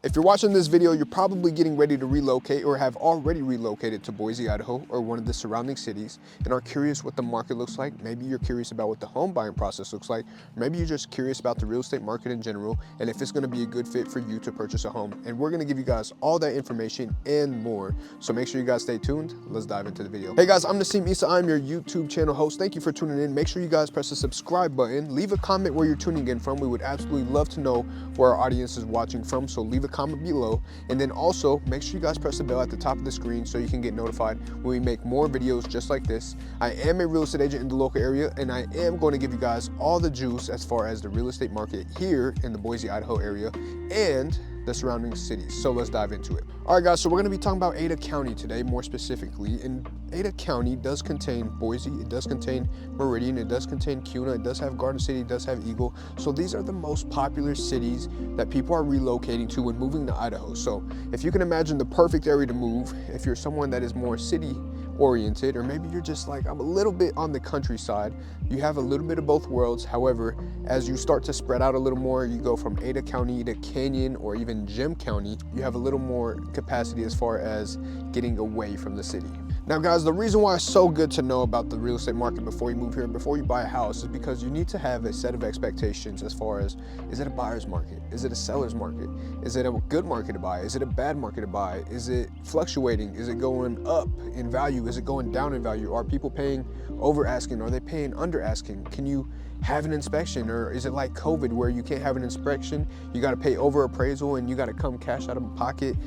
If you're watching this video, you're probably getting ready to relocate or have already relocated to Boise, Idaho, or one of the surrounding cities and are curious what the market looks like. Maybe you're curious about what the home buying process looks like. Maybe you're just curious about the real estate market in general and if it's going to be a good fit for you to purchase a home. And we're going to give you guys all that information and more. So make sure you guys stay tuned. Let's dive into the video. Hey guys, I'm Nasim Issa. I'm your YouTube channel host. Thank you for tuning in. Make sure you guys press the subscribe button. Leave a comment where you're tuning in from. We would absolutely love to know where our audience is watching from. So leave a comment below. And then also make sure you guys press the bell at the top of the screen so you can get notified when we make more videos just like this. I am a real estate agent in the local area, and I am going to give you guys all the juice as far as the real estate market here in the Boise, Idaho area and the surrounding cities. So let's dive into it. All right guys, so we're going to be talking about Ada County today more specifically. And Ada County does contain Boise, it does contain Meridian, it does contain Kuna, it does have Garden City, it does have Eagle. So these are the most popular cities that people are relocating to when moving to Idaho. So if you can imagine the perfect area to move, if you're someone that is more city oriented, or maybe you're just like, I'm a little bit on the countryside, you have a little bit of both worlds. However, as you start to spread out a little more, you go from Ada County to Canyon or even Gem County, you have a little more capacity as far as getting away from the city. Now guys, the reason why it's so good to know about the real estate market before you move here and before you buy a house is because you need to have a set of expectations as far as, is it a buyer's market? Is it a seller's market? Is it a good market to buy? Is it a bad market to buy? Is it fluctuating? Is it going up in value? Is it going down in value? Are people paying over asking? Are they paying under asking? Can you have an inspection? Or is it like COVID where you can't have an inspection, you got to pay over appraisal and you got to come cash out of pocket?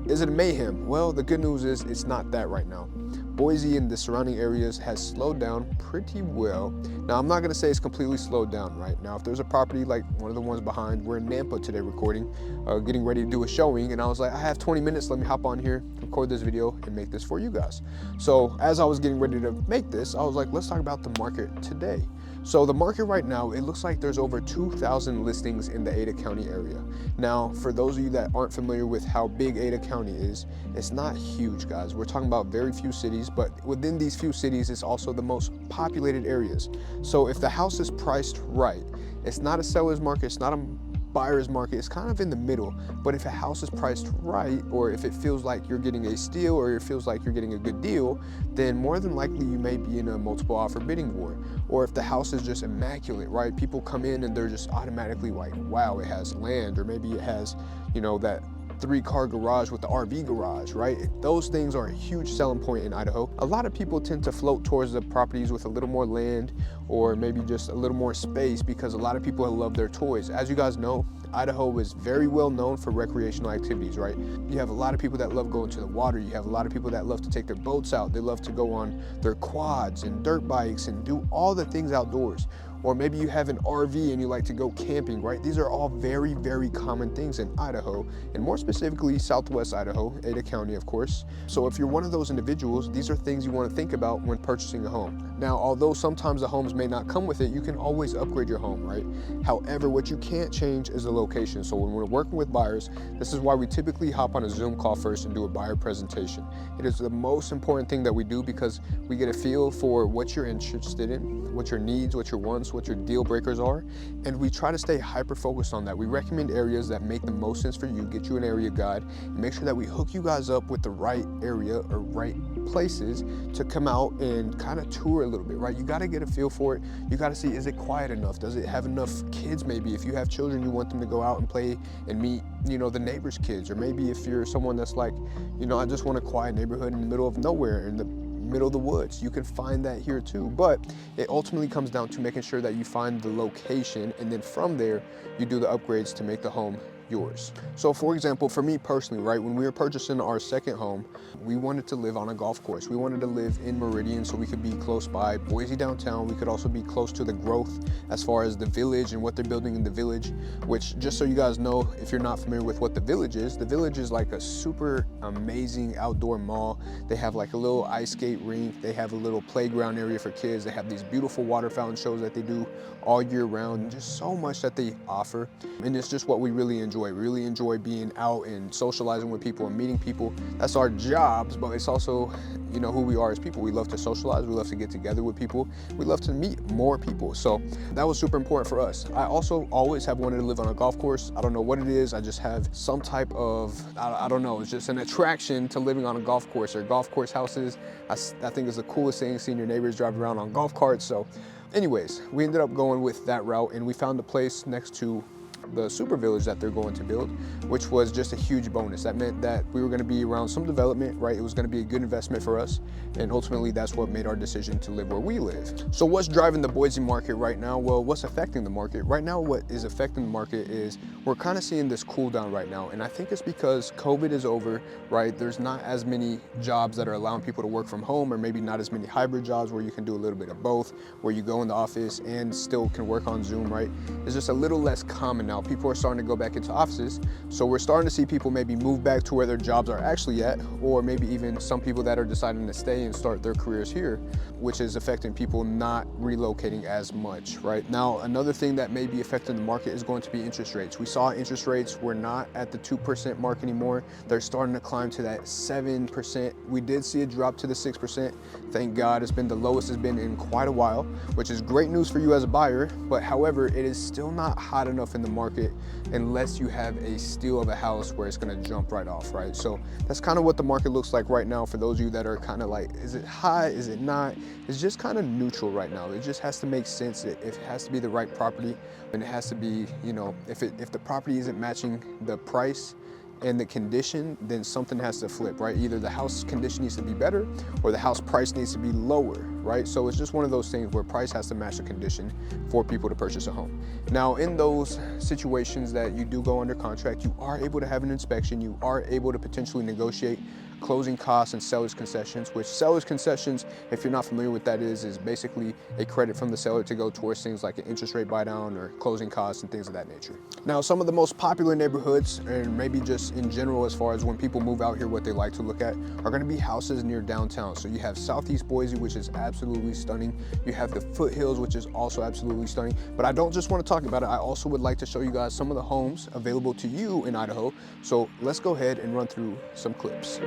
Is it a mayhem? Well, the good news is it's not that right now. Boise and the surrounding areas has slowed down pretty well. Now, I'm not gonna say it's completely slowed down right now. If there's a property like one of the ones behind, we're in Nampa today recording, getting ready to do a showing, and I was like, I have 20 minutes, let me hop on here, record this video, and make this for you guys. So as I was getting ready to make this, I was like, let's talk about the market today. So the market right now, it looks like there's over 2,000 listings in the Ada County area. Now, for those of you that aren't familiar with how big Ada County is, it's not huge, guys. We're talking about very few cities, but within these few cities, it's also the most populated areas. So if the house is priced right, it's not a seller's market, it's not a buyer's market, it's kind of in the middle. But if a house is priced right, or if it feels like you're getting a steal, or it feels like you're getting a good deal, then more than likely you may be in a multiple offer bidding war. Or if the house is just immaculate, right? People come in and they're just automatically like, wow, it has land, or maybe it has, you know, that 3-car garage with the RV garage, right? Those things are a huge selling point in Idaho. A lot of people tend to float towards the properties with a little more land or maybe just a little more space because a lot of people love their toys. As you guys know, Idaho is very well known for recreational activities, right? You have a lot of people that love going to the water. You have a lot of people that love to take their boats out. They love to go on their quads and dirt bikes and do all the things outdoors. Or maybe you have an RV and you like to go camping, right? These are all very, very common things in Idaho, and more specifically, Southwest Idaho, Ada County, of course. So if you're one of those individuals, these are things you want to think about when purchasing a home. Now, although sometimes the homes may not come with it, you can always upgrade your home, right? However, what you can't change is the location. So when we're working with buyers, this is why we typically hop on a Zoom call first and do a buyer presentation. It is the most important thing that we do because we get a feel for what you're interested in, what your needs, what your wants, what your deal breakers are, and we try to stay hyper focused on that. We recommend areas that make the most sense for you, get you an area guide, and make sure that we hook you guys up with the right area or right places to come out and kind of tour a little bit, right? You got to get a feel for it. You got to see, is it quiet enough? Does it have enough kids? Maybe if you have children, you want them to go out and play and meet, you know, the neighbors' kids. Or maybe if you're someone that's like, you know, I just want a quiet neighborhood in the middle of nowhere, in the middle of the woods. You can find that here too, but it ultimately comes down to making sure that you find the location, and then from there you do the upgrades to make the home yours. So for example, for me personally, right, when we were purchasing our second home, we wanted to live on a golf course. We wanted to live in Meridian so we could be close by Boise downtown. We could also be close to the growth as far as the village and what they're building in the village, which, just so you guys know, if you're not familiar with what the village is like a super amazing outdoor mall. They have like a little ice skate rink. They have a little playground area for kids. They have these beautiful water fountain shows that they do all year round, and just so much that they offer. And it's just what we really enjoy enjoy. We really enjoy being out and socializing with people and meeting people. That's our jobs, but it's also, you know, who we are as people. We love to socialize, we love to get together with people, we love to meet more people. So that was super important for us. I also always have wanted to live on a golf course. I don't know what it is, I just have some type of, I don't know, it's just an attraction to living on a golf course or golf course houses. I think it's the coolest thing, seeing your neighbors drive around on golf carts. So anyways, we ended up going with that route, and we found a place next to the super village that they're going to build, which was just a huge bonus. That meant that we were going to be around some development, right? It was going to be a good investment for us, and ultimately that's what made our decision to live where we live. So what's driving the Boise market right now? Well, what's affecting the market right now? What is affecting the market is we're kind of seeing this cool down right now, and I think it's because COVID is over, right? There's not as many jobs that are allowing people to work from home, or maybe not as many hybrid jobs where you can do a little bit of both, where you go in the office and still can work on Zoom, right? It's just a little less common now. People are starting to go back into offices, so we're starting to see people maybe move back to where their jobs are actually at, or maybe even some people that are deciding to stay and start their careers here, which is affecting people not relocating as much, right? Now, another thing that may be affecting the market is going to be interest rates. We saw interest rates were not at the 2% mark anymore. They're starting to climb to that 7%. We did see a drop to the 6%. Thank God, it's been the lowest it's been in quite a while, which is great news for you as a buyer. But however, it is still not hot enough in the market unless you have a steal of a house where it's going to jump right off, right? So that's kind of what the market looks like right now. For those of you that are kind of like, is it high, is it not? It's just kind of neutral right now. It just has to make sense. It has to be the right property, and it has to be, you know, if the property isn't matching the price and the condition, then something has to flip, right? Either the house condition needs to be better or the house price needs to be lower, right? So it's just one of those things where price has to match the condition for people to purchase a home. Now, in those situations that you do go under contract, you are able to have an inspection, you are able to potentially negotiate closing costs and seller's concessions, which seller's concessions, if you're not familiar with that is basically a credit from the seller to go towards things like an interest rate buy down or closing costs and things of that nature. Now, some of the most popular neighborhoods, and maybe just in general as far as when people move out here, what they like to look at are going to be houses near downtown. So you have Southeast Boise, which is absolutely stunning. You have the foothills, which is also absolutely stunning. But I don't just want to talk about it. I also would like to show you guys some of the homes available to you in Idaho. So let's go ahead and run through some clips.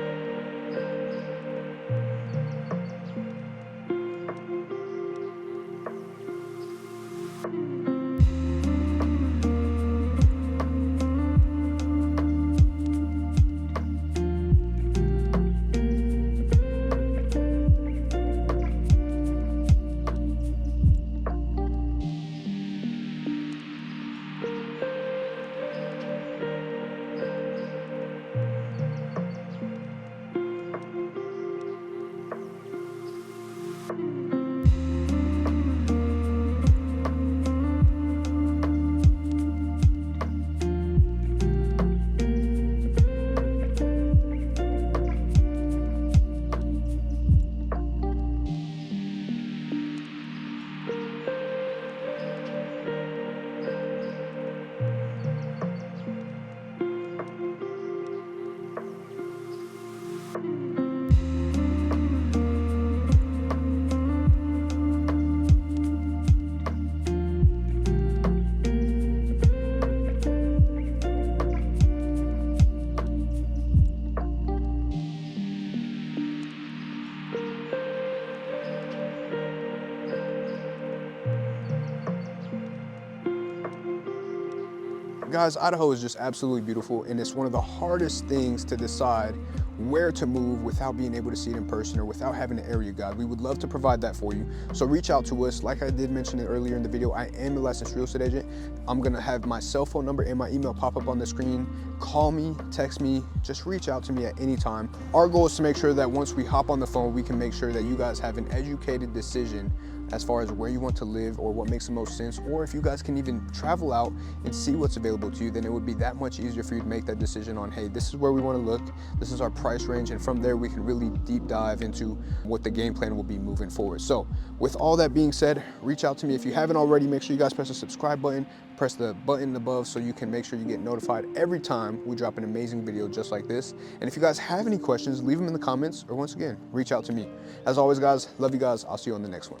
Guys, Idaho is just absolutely beautiful, and it's one of the hardest things to decide where to move without being able to see it in person or without having an area guide. We would love to provide that for you. So reach out to us. Like I did mention it earlier in the video, I am a licensed real estate agent. I'm gonna have my cell phone number and my email pop up on the screen. Call me, text me, just reach out to me at any time. Our goal is to make sure that once we hop on the phone, we can make sure that you guys have an educated decision as far as where you want to live or what makes the most sense, or if you guys can even travel out and see what's available to you, then it would be that much easier for you to make that decision on, hey, this is where we want to look, this is our price range, and from there we can really deep dive into what the game plan will be moving forward. So with all that being said, reach out to me. If you haven't already, make sure you guys press the subscribe button, press the button above so you can make sure you get notified every time we drop an amazing video just like this. And if you guys have any questions, leave them in the comments, or once again, reach out to me. As always, guys, love you guys. I'll see you on the next one.